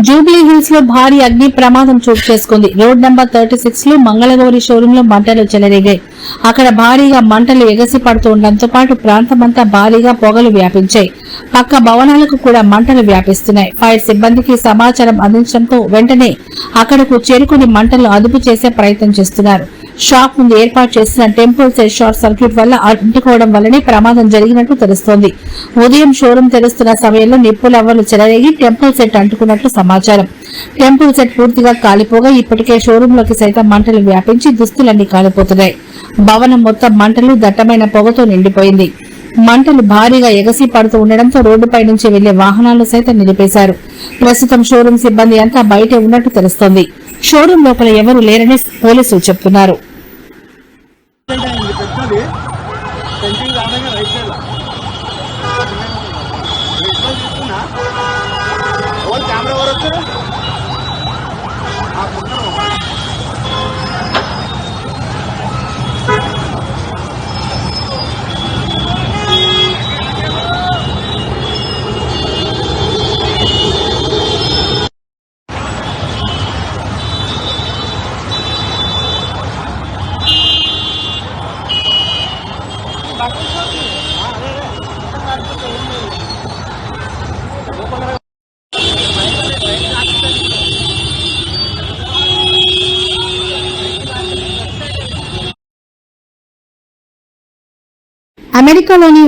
Jubilee hills లో భారీ అగ్ని ప్రమాదం చోటు చేసుకుంది. రోడ్ నంబర్ 36 లో మంగళగౌరి షోరూమ్ లో మంటలు చెలరేగాయి. అక్కడ భారీగా మంటలు ఎగసి పడుతూ ఉండడంతో పాటు ప్రాంతమంతా భారీగా పొగలు వ్యాపించాయి. పక్క భవనాలకు కూడా మంటలు వ్యాపిస్తున్నాయి. ఫైర్ సిబ్బందికి సమాచారం అందించడంతో వెంటనే అక్కడకు చేరుకుని మంటలు అదుపు చేసే ప్రయత్నం చేస్తున్నారు. షాప్ ముందు ఏర్పాటు చేసిన టెంపుల్ సెట్ షార్ట్ సర్క్యూట్ వల్ల అంటుకోవడం వల్లనే ప్రమాదం జరిగినట్లు తెలుస్తోంది. ఉదయం షోరూం తెరుస్తున్న సమయంలో నిప్పులవ్వలు చెలరేగి టెంపుల్ సెట్ అంటుకున్నట్లు సమాచారం. టెంపుల్ సెట్ పూర్తిగా కాలిపోగా ఇప్పటికే షోరూంలోకి సైతం మంటలు వ్యాపించి దుస్తులన్నీ కాలిపోతున్నాయి. భవనం మొత్తం మంటలు దట్టమైన పొగతో నిండిపోయింది. మంటలు భారీగా ఎగసి పడుతూ ఉండడంతో రోడ్డుపై నుంచి వెళ్లే వాహనాలు సైతం నిలిపేశారు. ప్రస్తుతం షోరూం సిబ్బంది అంతా బయటే ఉన్నట్టు తెలుస్తోంది. షోరూం లోపల ఎవరూ లేరని పోలీసులు చెబుతున్నారు. అమెరికాలోని